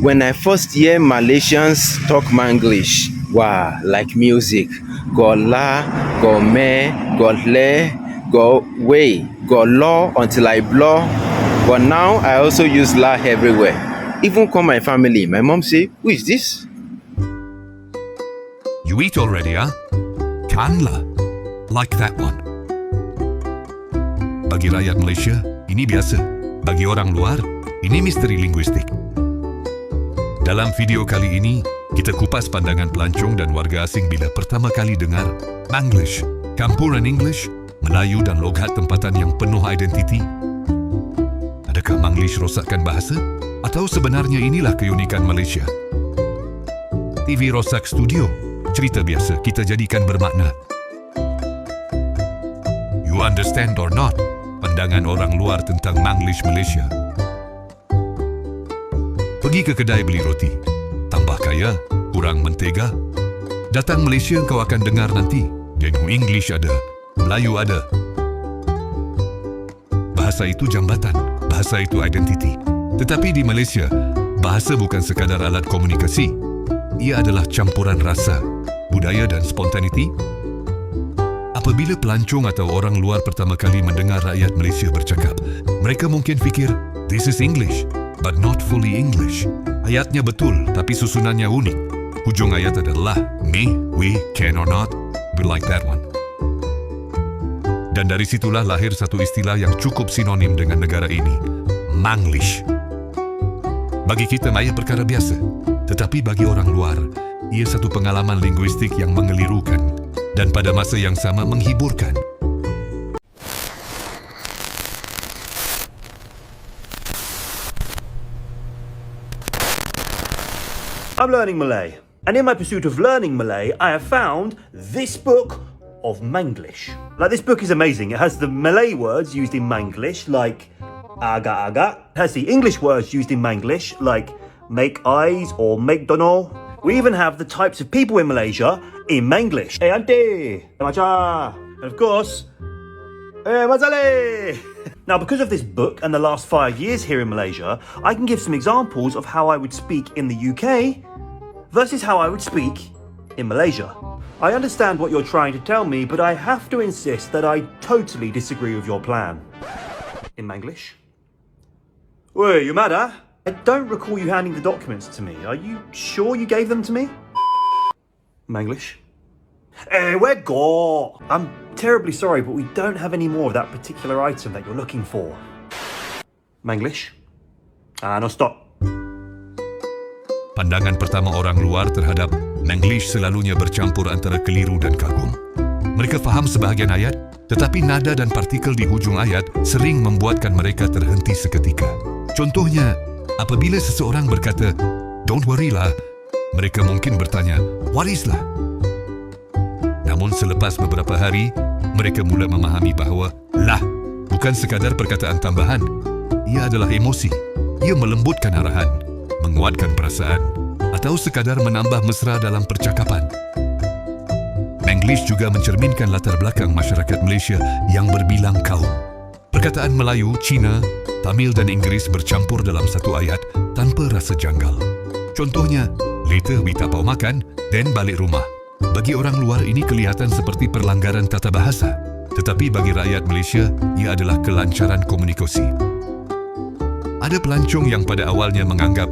When I first hear Malaysians talk Manglish, wow, like music. Got la, got me, got le, got way, got law until I blow. But now I also use la everywhere. Even call my family. My mom say, who is this? You eat already, huh? Kan lah. Like that one. Bagi rakyat Malaysia, ini biasa. Bagi orang luar, ini misteri linguistik. Dalam video kali ini, kita kupas pandangan pelancong dan warga asing bila pertama kali dengar Manglish, campuran English, Melayu dan logat tempatan yang penuh identiti. Adakah Manglish rosakkan bahasa? Atau sebenarnya inilah keunikan Malaysia? TV rosak studio, cerita biasa kita jadikan bermakna. You understand or not? Pandangan orang luar tentang Manglish Malaysia. Pergi ke kedai beli roti. Tambah kaya, kurang mentega. Datang Malaysia kau akan dengar nanti. Denu English ada, Melayu ada. Bahasa itu jambatan, bahasa itu identiti. Tetapi di Malaysia, bahasa bukan sekadar alat komunikasi. Ia adalah campuran rasa, budaya dan spontaniti. Apabila pelancong atau orang luar pertama kali mendengar rakyat Malaysia bercakap, mereka mungkin fikir, this is English. But not fully English. Ayatnya betul, tapi susunannya unik. Hujung ayat adalah me, we, can or not, we like that one. Dan dari situlah lahir satu istilah yang cukup sinonim dengan negara ini, Manglish. Bagi kita maya perkara biasa, tetapi bagi orang luar, ia satu pengalaman linguistik yang mengelirukan dan pada masa yang sama menghiburkan. I'm learning Malay, and in my pursuit of learning Malay, I have found this book of Manglish. Like, this book is amazing. It has the Malay words used in Manglish, like agak-agak. It has the English words used in Manglish, like make eyes or McDonald. We even have the types of people in Malaysia in Manglish. Eh, auntie, macha, and of course, mazale. Now, because of this book and the last 5 years here in Malaysia, I can give some examples of how I would speak in the UK versus how I would speak in Malaysia. I understand what you're trying to tell me, but I have to insist that I totally disagree with your plan. In Manglish? Wait, you mad, huh? I don't recall you handing the documents to me. Are you sure you gave them to me? Manglish? Hey, where go? I'm terribly sorry, but we don't have any more of that particular item that you're looking for. Manglish? No, stop. Pandangan pertama orang luar terhadap Manglish selalunya bercampur antara keliru dan kagum. Mereka faham sebahagian ayat, tetapi nada dan partikel di hujung ayat sering membuatkan mereka terhenti seketika. Contohnya, apabila seseorang berkata, don't worry lah, mereka mungkin bertanya, what is lah? Namun selepas beberapa hari, mereka mula memahami bahawa lah bukan sekadar perkataan tambahan. Ia adalah emosi. Ia melembutkan arahan, menguatkan perasaan, atau sekadar menambah mesra dalam percakapan. Manglish juga mencerminkan latar belakang masyarakat Malaysia yang berbilang kaum. Perkataan Melayu, Cina, Tamil dan Inggeris bercampur dalam satu ayat tanpa rasa janggal. Contohnya, later we tapau makan, then balik rumah. Bagi orang luar ini kelihatan seperti perlanggaran tata bahasa, tetapi bagi rakyat Malaysia, ia adalah kelancaran komunikasi. Ada pelancong yang pada awalnya menganggap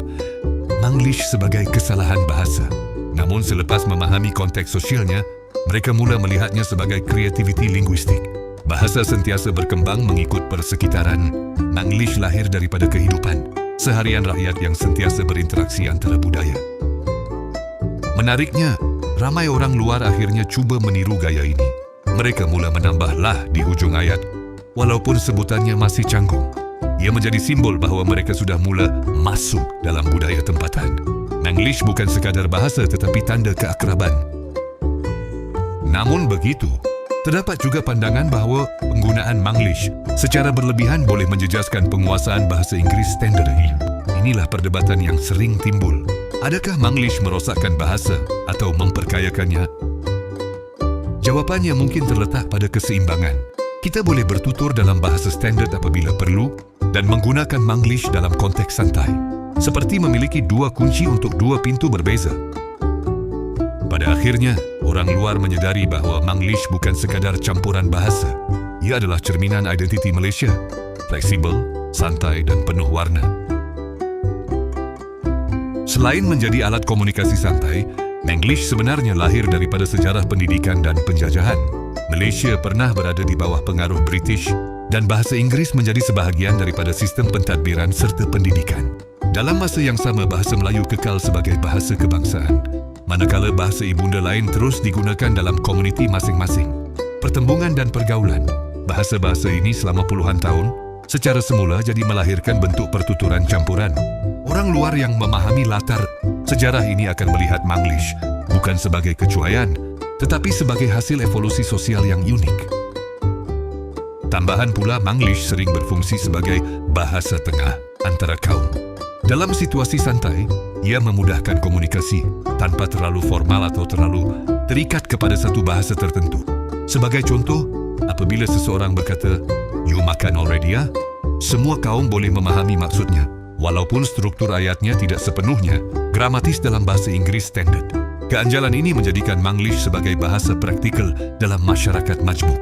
Manglish sebagai kesalahan bahasa. Namun selepas memahami konteks sosialnya, mereka mula melihatnya sebagai kreativiti linguistik. Bahasa sentiasa berkembang mengikut persekitaran. Manglish lahir daripada kehidupan seharian rakyat yang sentiasa berinteraksi antara budaya. Menariknya, ramai orang luar akhirnya cuba meniru gaya ini. Mereka mula menambah lah di hujung ayat, walaupun sebutannya masih canggung. Ia menjadi simbol bahawa mereka sudah mula masuk dalam budaya tempatan. Manglish bukan sekadar bahasa tetapi tanda keakraban. Namun begitu, terdapat juga pandangan bahawa penggunaan Manglish secara berlebihan boleh menjejaskan penguasaan bahasa Inggeris standard. Inilah perdebatan yang sering timbul. Adakah Manglish merosakkan bahasa atau memperkayakannya? Jawapannya mungkin terletak pada keseimbangan. Kita boleh bertutur dalam bahasa standard apabila perlu dan menggunakan Manglish dalam konteks santai. seperti memiliki dua kunci untuk dua pintu berbeza. Pada akhirnya, orang luar menyedari bahawa Manglish bukan sekadar campuran bahasa. Ia adalah cerminan identiti Malaysia, fleksibel, santai dan penuh warna. Selain menjadi alat komunikasi santai, Manglish sebenarnya lahir daripada sejarah pendidikan dan penjajahan. Malaysia pernah berada di bawah pengaruh British dan bahasa Inggeris menjadi sebahagian daripada sistem pentadbiran serta pendidikan. Dalam masa yang sama, bahasa Melayu kekal sebagai bahasa kebangsaan, manakala bahasa ibunda lain terus digunakan dalam komuniti masing-masing. Pertembungan dan pergaulan bahasa-bahasa ini selama puluhan tahun secara semula jadi melahirkan bentuk pertuturan campuran. Orang luar yang memahami latar sejarah ini akan melihat Manglish bukan sebagai kecuaian, tetapi sebagai hasil evolusi sosial yang unik. Tambahan pula, Manglish sering berfungsi sebagai bahasa tengah antara kaum. Dalam situasi santai, ia memudahkan komunikasi tanpa terlalu formal atau terlalu terikat kepada satu bahasa tertentu. Sebagai contoh, apabila seseorang berkata, "You makan already ya?" Semua kaum boleh memahami maksudnya, walaupun struktur ayatnya tidak sepenuhnya gramatis dalam bahasa Inggeris standard. Keanjalan ini menjadikan Manglish sebagai bahasa praktikal dalam masyarakat majmuk.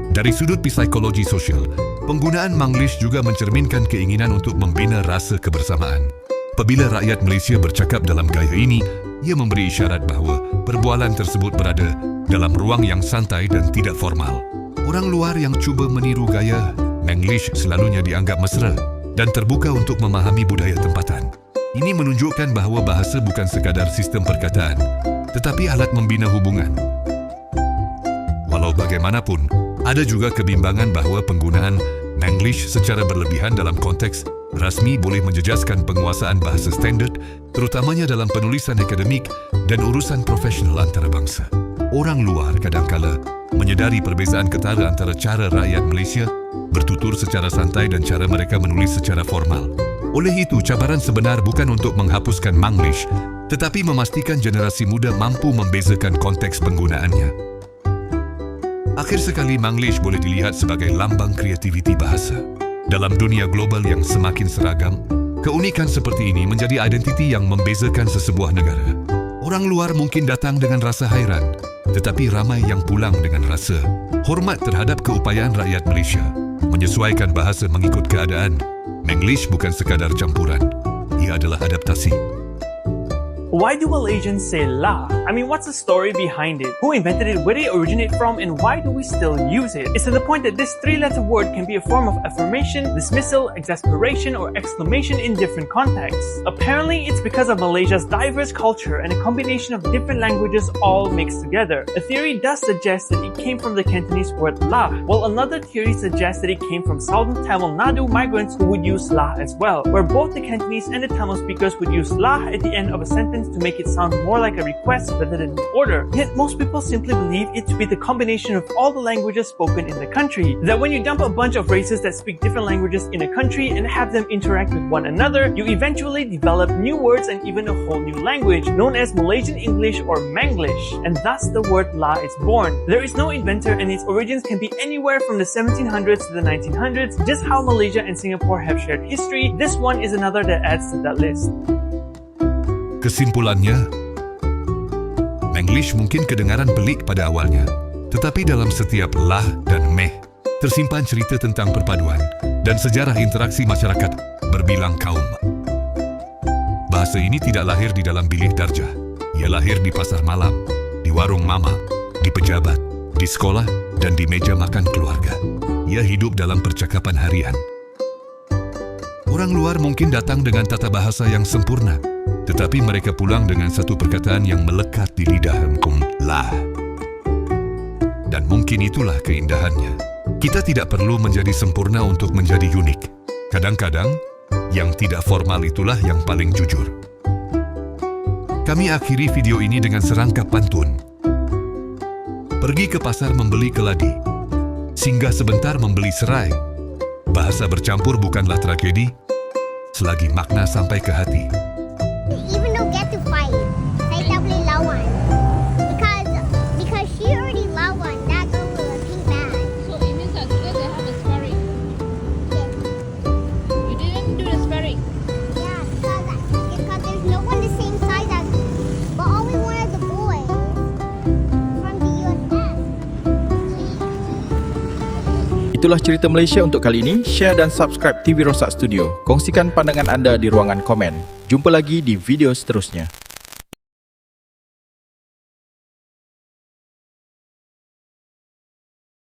Dari sudut psikologi sosial, penggunaan Manglish juga mencerminkan keinginan untuk membina rasa kebersamaan. Apabila rakyat Malaysia bercakap dalam gaya ini, ia memberi isyarat bahawa perbualan tersebut berada dalam ruang yang santai dan tidak formal. Orang luar yang cuba meniru gaya Manglish selalunya dianggap mesra dan terbuka untuk memahami budaya tempatan. Ini menunjukkan bahawa bahasa bukan sekadar sistem perkataan, tetapi alat membina hubungan. Walau bagaimanapun, ada juga kebimbangan bahawa penggunaan Manglish secara berlebihan dalam konteks rasmi boleh menjejaskan penguasaan bahasa standard, terutamanya dalam penulisan akademik dan urusan profesional antarabangsa. Orang luar kadangkala menyedari perbezaan ketara antara cara rakyat Malaysia bertutur secara santai dan cara mereka menulis secara formal. Oleh itu, cabaran sebenar bukan untuk menghapuskan Manglish, tetapi memastikan generasi muda mampu membezakan konteks penggunaannya. Akhir sekali, Manglish boleh dilihat sebagai lambang kreativiti bahasa. Dalam dunia global yang semakin seragam, keunikan seperti ini menjadi identiti yang membezakan sesebuah negara. Orang luar mungkin datang dengan rasa hairan, tetapi ramai yang pulang dengan rasa hormat terhadap keupayaan rakyat Malaysia menyesuaikan bahasa mengikut keadaan. Manglish bukan sekadar campuran, ia adalah adaptasi. Why do Malaysians say lah? I mean, what's the story behind it? Who invented it? Where did it originate from? And why do we still use it? It's to the point that this three-letter word can be a form of affirmation, dismissal, exasperation, or exclamation in different contexts. Apparently, it's because of Malaysia's diverse culture and a combination of different languages all mixed together. A theory does suggest that it came from the Cantonese word lah, while another theory suggests that it came from southern Tamil Nadu migrants who would use lah as well, where both the Cantonese and the Tamil speakers would use lah at the end of a sentence to make it sound more like a request rather than an order. Yet most people simply believe it to be the combination of all the languages spoken in the country. That when you dump a bunch of races that speak different languages in a country and have them interact with one another, you eventually develop new words and even a whole new language known as Malaysian English or Manglish. And thus the word lah is born. There is no inventor and its origins can be anywhere from the 1700s to the 1900s. Just how Malaysia and Singapore have shared history, this one is another that adds to that list. Kesimpulannya, Manglish mungkin kedengaran pelik pada awalnya, tetapi dalam setiap lah dan meh tersimpan cerita tentang perpaduan dan sejarah interaksi masyarakat berbilang kaum. Bahasa ini tidak lahir di dalam bilik darjah. Ia lahir di pasar malam, di warung mama, di pejabat, di sekolah, dan di meja makan keluarga. Ia hidup dalam percakapan harian. Orang luar mungkin datang dengan tata bahasa yang sempurna, tetapi mereka pulang dengan satu perkataan yang melekat di lidah lah. Dan mungkin itulah keindahannya. Kita tidak perlu menjadi sempurna untuk menjadi unik. Kadang-kadang, yang tidak formal itulah yang paling jujur. Kami akhiri video ini dengan serangkap pantun. Pergi ke pasar membeli keladi, singgah sebentar membeli serai. Bahasa bercampur bukanlah tragedi, selagi makna sampai ke hati. Even though get to fight, saya tak boleh lawan. Because she already lawan that girl with a pink bag. So it means that today they have a sparring. Yes. You didn't do the sparring. Itulah cerita Malaysia untuk kali ini. Share dan subscribe TV Rosak Studio. Kongsikan pandangan anda di ruangan komen. Jumpa lagi di video seterusnya.